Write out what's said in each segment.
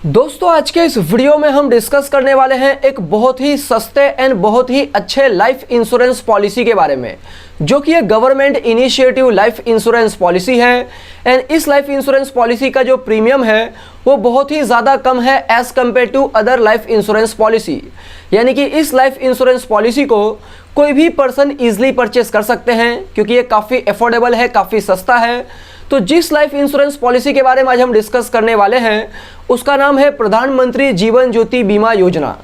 दोस्तों आज के इस वीडियो में हम डिस्कस करने वाले हैं एक बहुत ही सस्ते एंड बहुत ही अच्छे लाइफ इंश्योरेंस पॉलिसी के बारे में, जो कि एक government initiative life insurance policy है। एंड इस लाइफ इंश्योरेंस पॉलिसी का जो प्रीमियम है वो बहुत ही ज़्यादा कम है as compare to other life insurance policy. यानी कि इस लाइफ इंश्योरेंस पॉलिसी को कोई भी पर्सन ईजिली परचेस कर सकते हैं क्योंकि ये काफ़ी अफोर्डेबल है, काफ़ी सस्ता है। तो जिस लाइफ इंश्योरेंस पॉलिसी के बारे में आज हम डिस्कस करने वाले हैं उसका नाम है प्रधानमंत्री जीवन ज्योति बीमा योजना।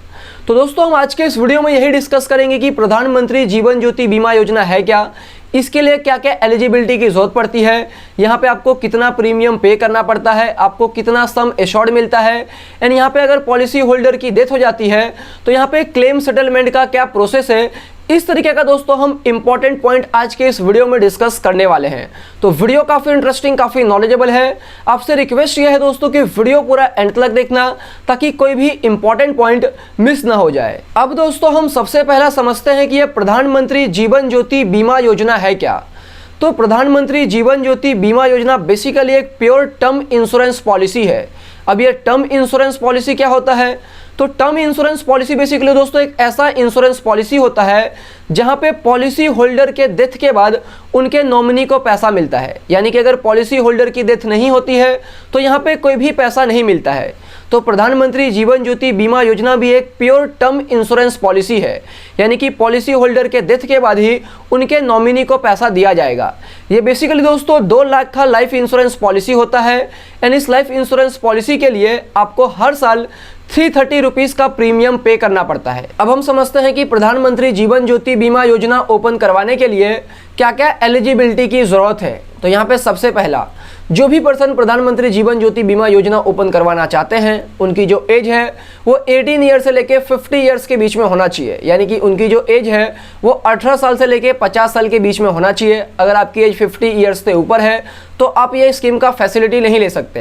तो दोस्तों हम आज के इस वीडियो में यही डिस्कस करेंगे कि प्रधानमंत्री जीवन ज्योति बीमा योजना है क्या, इसके लिए क्या क्या एलिजिबिलिटी की ज़रूरत पड़ती है, यहाँ पे आपको कितना प्रीमियम पे करना पड़ता है, आपको कितना सम एश्योर्ड मिलता है, एंड यहाँ पे अगर पॉलिसी होल्डर की डेथ हो जाती है तो यहाँ पे क्लेम सेटलमेंट का क्या प्रोसेस है। इस तरीके का दोस्तों हम इंपॉर्टेंट पॉइंट आज के इस वीडियो में डिस्कस करने वाले हैं। तो वीडियो काफ़ी इंटरेस्टिंग, काफ़ी नॉलेजेबल है। आपसे रिक्वेस्ट यह है दोस्तों कि वीडियो पूरा एंड तक देखना ताकि कोई भी इंपॉर्टेंट पॉइंट मिस ना हो जाए। अब दोस्तों हम सबसे पहला समझते हैं कि यह प्रधानमंत्री जीवन ज्योति बीमा योजना है क्या। तो प्रधानमंत्री जीवन ज्योति बीमा योजना बेसिकली एक प्योर टर्म इंश्योरेंस पॉलिसी है। अब ये टर्म इंश्योरेंस पॉलिसी क्या होता है? तो टर्म इंश्योरेंस पॉलिसी बेसिकली दोस्तों एक ऐसा इंश्योरेंस पॉलिसी होता है जहां पे पॉलिसी होल्डर के डेथ के बाद उनके नॉमिनी को पैसा मिलता है। यानी कि अगर पॉलिसी होल्डर की डेथ नहीं होती है तो यहाँ पे कोई भी पैसा नहीं मिलता है। तो प्रधानमंत्री जीवन ज्योति बीमा योजना भी एक प्योर टर्म इंश्योरेंस पॉलिसी है, यानी कि पॉलिसी होल्डर के डेथ के बाद ही उनके नॉमिनी को पैसा दिया जाएगा। ये बेसिकली दोस्तों 2 लाख का लाइफ इंश्योरेंस पॉलिसी होता है। एंड इस लाइफ इंश्योरेंस पॉलिसी के लिए आपको हर साल 330 रुपीज़ का प्रीमियम पे करना पड़ता है। अब हम समझते हैं कि प्रधानमंत्री जीवन ज्योति बीमा योजना ओपन करवाने के लिए क्या क्या एलिजिबिलिटी की ज़रूरत है। तो यहाँ पे सबसे पहला, जो भी पर्सन प्रधानमंत्री जीवन ज्योति बीमा योजना ओपन करवाना चाहते हैं उनकी जो एज है वो 18 ईयर से लेके 50 ईयर्स के बीच में होना चाहिए। यानी कि उनकी जो एज है वो 18 साल से लेके 50 साल के बीच में होना चाहिए। अगर आपकी एज 50 ईयर्स से ऊपर है तो आप ये स्कीम का फैसिलिटी नहीं ले सकते।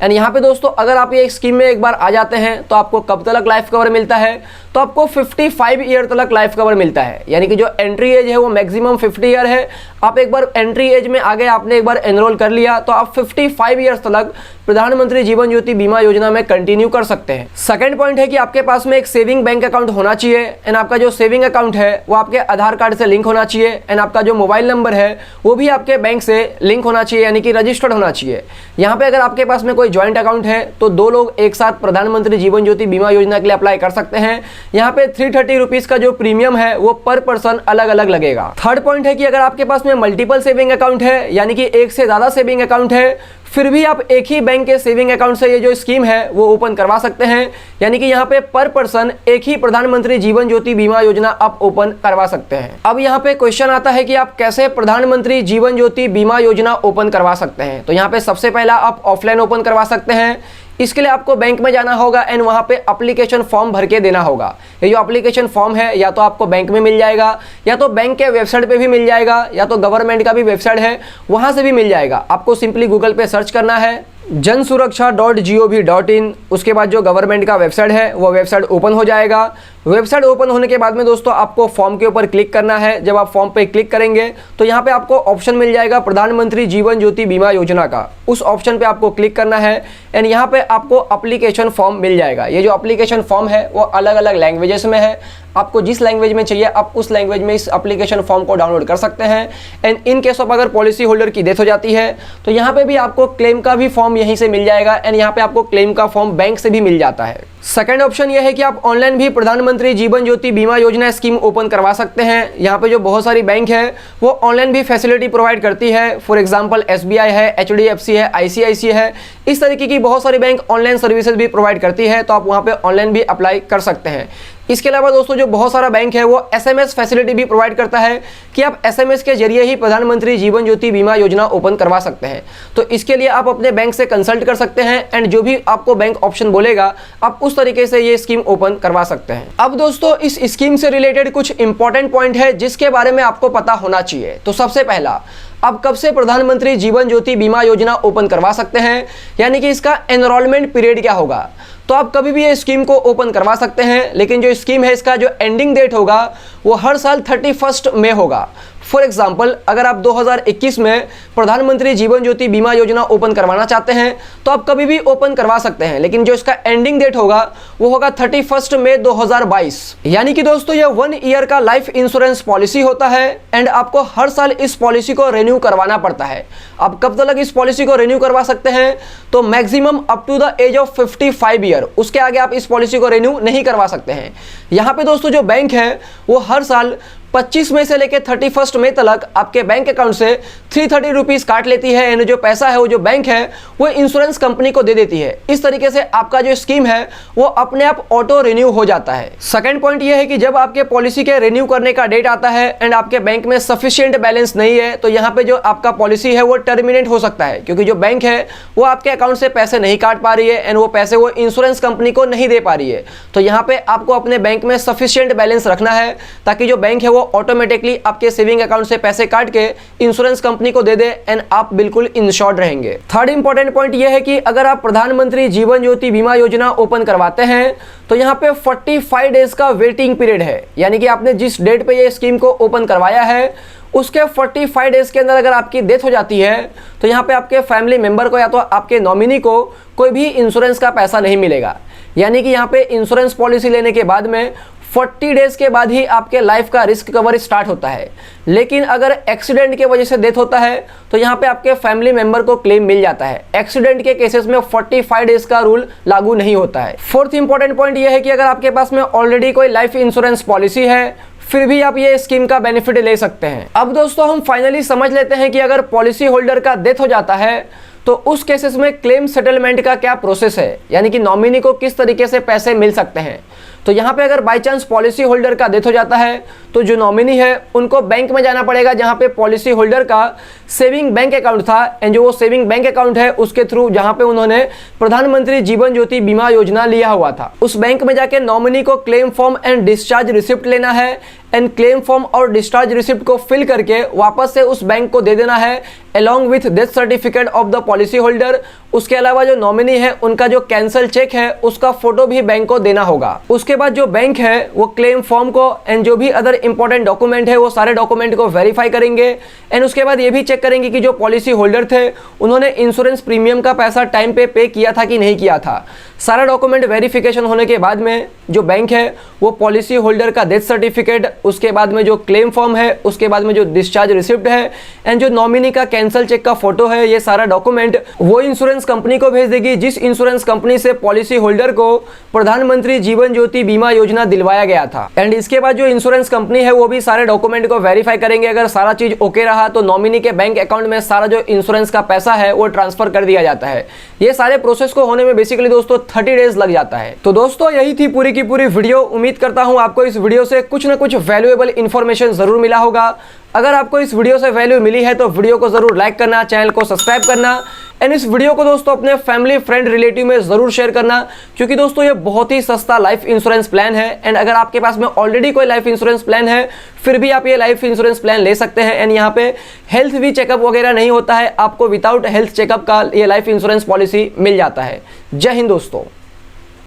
एंड यहाँ पे दोस्तों अगर आप ये स्कीम में एक बार आ जाते हैं तो आपको कब तक लाइफ कवर मिलता है? तो आपको 55 ईयर तक लाइफ कवर मिलता है। यानी कि जो एंट्री एज है वो मैक्सिमम 50 ईयर है। आप एक बार एंट्री एज में आ गए, आपने एक बार एनरोल कर लिया तो आप 55 ईयर्स तक प्रधानमंत्री जीवन ज्योति बीमा योजना में कंटिन्यू कर सकते हैं। सेकंड पॉइंट है कि आपके पास में एक सेविंग बैंक अकाउंट होना चाहिए। एंड आपका जो सेविंग अकाउंट है वो आपके आधार कार्ड से लिंक होना चाहिए। एंड आपका जो मोबाइल नंबर है वो भी आपके बैंक से लिंक होना चाहिए, यानी कि रजिस्टर्ड होना चाहिए। यहाँ पे अगर आपके पास में कोई ज्वाइंट अकाउंट है तो 2 लोग एक साथ प्रधानमंत्री जीवन ज्योति बीमा योजना के लिए अप्लाई कर सकते हैं। यहाँ पे 330 रुपीज़ का जो प्रीमियम है वो पर पर्सन अलग अलग लगेगा। थर्ड पॉइंट है कि अगर आपके पास में मल्टीपल सेविंग अकाउंट है, यानी कि एक से ज़्यादा सेविंग अकाउंट है, फिर भी आप एक ही बैंक के सेविंग अकाउंट से ये जो स्कीम है वो ओपन करवा सकते हैं। यानी कि यहाँ पे पर पर्सन एक ही प्रधानमंत्री जीवन ज्योति बीमा योजना आप ओपन करवा सकते हैं। अब यहाँ पे क्वेश्चन आता है कि आप कैसे प्रधानमंत्री जीवन ज्योति बीमा योजना ओपन करवा सकते हैं। तो यहाँ पे सबसे पहला आप ऑफलाइन ओपन करवा सकते हैं। इसके लिए आपको बैंक में जाना होगा एंड वहाँ पे एप्लीकेशन फॉर्म भर के देना होगा। ये जो एप्लीकेशन फॉर्म है या तो आपको बैंक में मिल जाएगा, या तो बैंक के वेबसाइट पे भी मिल जाएगा, या तो गवर्नमेंट का भी वेबसाइट है वहाँ से भी मिल जाएगा। आपको सिंपली गूगल पे सर्च करना है jansurakshha.gov.in। उसके बाद जो गवर्नमेंट का वेबसाइट है वो वेबसाइट ओपन हो जाएगा। वेबसाइट ओपन होने के बाद में दोस्तों आपको फॉर्म के ऊपर क्लिक करना है। जब आप फॉर्म पे क्लिक करेंगे तो यहाँ पे आपको ऑप्शन मिल जाएगा प्रधानमंत्री जीवन ज्योति बीमा योजना का। उस ऑप्शन पे आपको क्लिक करना है एंड यहाँ पे आपको एप्लीकेशन फॉर्म मिल जाएगा। ये जो एप्लीकेशन फॉर्म है वो अलग अलग लैंग्वेजेस में है। आपको जिस लैंग्वेज में चाहिए आप उस लैंग्वेज में इस एप्लीकेशन फॉर्म को डाउनलोड कर सकते हैं। एंड इन केस ऑफ अगर पॉलिसी होल्डर की डेथ हो जाती है तो यहाँ पे भी आपको क्लेम का भी फॉर्म यहीं से मिल जाएगा। एंड यहाँ पे आपको क्लेम का फॉर्म बैंक से भी मिल जाता है। सेकंड ऑप्शन यह है कि आप ऑनलाइन भी प्रधानमंत्री जीवन ज्योति बीमा योजना स्कीम ओपन करवा सकते हैं। यहाँ पे जो बहुत सारी बैंक है वो ऑनलाइन भी फैसिलिटी प्रोवाइड करती है। फॉर एग्जांपल SBI है, HDFC है, ICICI है, इस तरीके की बहुत सारी बैंक ऑनलाइन सर्विसेज भी प्रोवाइड करती है। तो आप वहाँ पे ऑनलाइन भी अप्लाई कर सकते हैं। इसके अलावा दोस्तों जो बहुत सारा बैंक है वो SMS फैसिलिटी भी प्रोवाइड करता है कि आप SMS के जरिए ही प्रधानमंत्री जीवन ज्योति बीमा योजना ओपन करवा सकते हैं। तो इसके लिए आप अपने बैंक से कंसल्ट कर सकते हैं एंड जो भी आपको बैंक ऑप्शन बोलेगा आप उस तरीके से ये स्कीम ओपन करवा सकते हैं। अब दोस्तों इस स्कीम से रिलेटेड कुछ इंपॉर्टेंट पॉइंट है जिसके बारे में आपको पता होना चाहिए। तो सबसे पहला, आप कब से प्रधानमंत्री जीवन ज्योति बीमा योजना ओपन करवा सकते हैं, यानी कि इसका एनरोलमेंट पीरियड क्या होगा। तो आप कभी भी ये स्कीम को ओपन करवा सकते हैं, लेकिन जो स्कीम है इसका जो एंडिंग डेट होगा वो हर साल 31 मई होगा। फॉर एग्जाम्पल अगर आप 2021 में प्रधानमंत्री जीवन ज्योति बीमा योजना ओपन करवाना चाहते हैं तो आप कभी भी ओपन करवा सकते हैं, लेकिन जो इसका एंडिंग डेट होगा वो होगा 31 मई 2022। यानी कि दोस्तों ये 1 ईयर का लाइफ इंश्योरेंस पॉलिसी होता है एंड आपको हर साल इस पॉलिसी को रिन्यू करवाना पड़ता है। आप कब तक इस पॉलिसी को रिन्यू करवा सकते हैं? तो maximum up to the age of 55 year, उसके आगे आप इस पॉलिसी को रिन्यू नहीं करवा सकते हैं। यहाँ पे दोस्तों जो बैंक है वो हर साल 25 मई से लेकर 31 मई तक आपके बैंक अकाउंट से 330 रुपीज़ काट लेती है एंड जो पैसा है वो जो बैंक है वो इंश्योरेंस कंपनी को दे देती है। इस तरीके से आपका जो स्कीम है वो अपने आप ऑटो रिन्यू हो जाता है। सेकंड पॉइंट ये है कि जब आपके पॉलिसी के रिन्यू करने का डेट आता है एंड आपके बैंक में सफिशिएंट बैलेंस नहीं है तो यहाँ पे जो आपका पॉलिसी है वो टर्मिनेट हो सकता है, क्योंकि जो बैंक है वो आपके अकाउंट से पैसे नहीं काट पा रही है एंड वो पैसे वो इंश्योरेंस कंपनी को नहीं दे पा रही है। तो यहाँ पे आपको अपने बैंक में सफिशिएंट बैलेंस रखना है ताकि जो बैंक है वो ऑटोमेटिकली आपके सेविंग अकाउंट से पैसे काट के इंश्योरेंस कंपनी को दे दे एंड आप बिल्कुल इंश्योर्ड रहेंगे। थर्ड इंपॉर्टेंट पॉइंट यह है कि अगर आप प्रधानमंत्री जीवन ज्योति बीमा योजना ओपन करवाते हैं तो यहाँ पे 45 डेज का वेटिंग पीरियड है। यानी कि आपने जिस डेट पे ये स्कीम को ओपन करवाया है उसके 45 डेज के अंदर अगर आपकी डेथ हो जाती है तो यहाँ पे आपके फैमिली मेंबर को या तो आपके नॉमिनी को कोई भी इंश्योरेंस का पैसा नहीं मिलेगा। यानी कि यहाँ पे इंश्योरेंस पॉलिसी लेने के बाद में 40 डेज के बाद ही आपके लाइफ का रिस्क कवर स्टार्ट होता है। लेकिन अगर एक्सीडेंट के वजह से डेथ होता है तो यहाँ पे आपके फैमिली मेंबर को क्लेम मिल जाता है। एक्सीडेंट के केसेस में 45 डेज का रूल लागू नहीं होता है। फोर्थ इंपॉर्टेंट पॉइंट यह है कि अगर आपके पास में ऑलरेडी कोई लाइफ इंश्योरेंस पॉलिसी है फिर भी आप ये स्कीम का बेनिफिट ले सकते हैं। अब दोस्तों हम फाइनली समझ लेते हैं कि अगर पॉलिसी होल्डर का डेथ हो जाता है तो उस केसेस में क्लेम सेटलमेंट का क्या प्रोसेस है, यानी कि नॉमिनी को किस तरीके से पैसे मिल सकते हैं। तो यहाँ पे अगर बाय चांस पॉलिसी होल्डर का डेथ हो जाता है तो जो नॉमिनी है उनको बैंक में जाना पड़ेगा जहाँ पे पॉलिसी होल्डर का सेविंग बैंक अकाउंट था एंड जो वो सेविंग बैंक अकाउंट है उसके थ्रू जहाँ पे उन्होंने प्रधानमंत्री जीवन ज्योति बीमा योजना लिया हुआ था उस बैंक में जाके नॉमिनी को claim form and discharge receipt लेना है एंड क्लेम फॉर्म और डिस्चार्ज रिसिप्ट को फिल करके वापस से उस बैंक को दे देना है along with death certificate of the policy holder. उसके अलावा जो नॉमिनी है उनका जो कैंसल चेक है उसका फोटो भी बैंक को देना होगा। उसके बाद जो बैंक है वो क्लेम फॉर्म को एंड जो भी अदर इंपॉर्टेंट डॉक्यूमेंट है वो सारे डॉक्यूमेंट को वेरीफाई करेंगे एंड उसके बाद ये भी चेक करेंगे कि जो पॉलिसी होल्डर थे उन्होंने इंश्योरेंस प्रीमियम का पैसा टाइम पे किया था कि नहीं किया था। सारा डॉक्यूमेंट वेरिफिकेशन होने के बाद में जो बैंक है वो पॉलिसी होल्डर का डेथ सर्टिफिकेट, उसके बाद में जो क्लेम फॉर्म है, उसके बाद में जो डिस्चार्ज रिसिप्ट है एंड जो नॉमिनी का कैंसल चेक का फोटो है, ये सारा डॉक्यूमेंट वो इंश्योरेंस कंपनी को भेज देगी जिस इंश्योरेंस कंपनी से पॉलिसी होल्डर को प्रधानमंत्री जीवन ज्योति बीमा योजना दिलवाया गया था। एंड इसके बाद जो इंश्योरेंस कंपनी है वो भी सारे डॉक्यूमेंट को वेरीफाई करेंगे। अगर सारा चीज ओके रहा तो नॉमिनी के बैंक अकाउंट में सारा जो इंश्योरेंस का पैसा है वो ट्रांसफर कर दिया जाता है। ये सारे प्रोसेस को होने में बेसिकली दोस्तों 30 डेज लग जाता है। तो दोस्तों यही थी पूरी की पूरी वीडियो। उम्मीद करता हूं आपको इस वीडियो से कुछ ना कुछ वैल्यूएबल इंफॉर्मेशन जरूर मिला होगा। अगर आपको इस वीडियो से वैल्यू मिली है तो वीडियो को जरूर लाइक करना, चैनल को सब्सक्राइब करना एंड इस वीडियो को दोस्तों अपने फैमिली फ्रेंड रिलेटिव में जरूर शेयर करना, क्योंकि दोस्तों ये बहुत ही सस्ता लाइफ इंश्योरेंस प्लान है। एंड अगर आपके पास में ऑलरेडी कोई लाइफ इंश्योरेंस प्लान है फिर भी आप ये लाइफ इंश्योरेंस प्लान ले सकते हैं। एंड यहाँ पे हेल्थ भी चेकअप वगैरह नहीं होता है, आपको विदाउट हेल्थ चेकअप का ये लाइफ इंश्योरेंस पॉलिसी मिल जाता है। जय हिंद दोस्तों।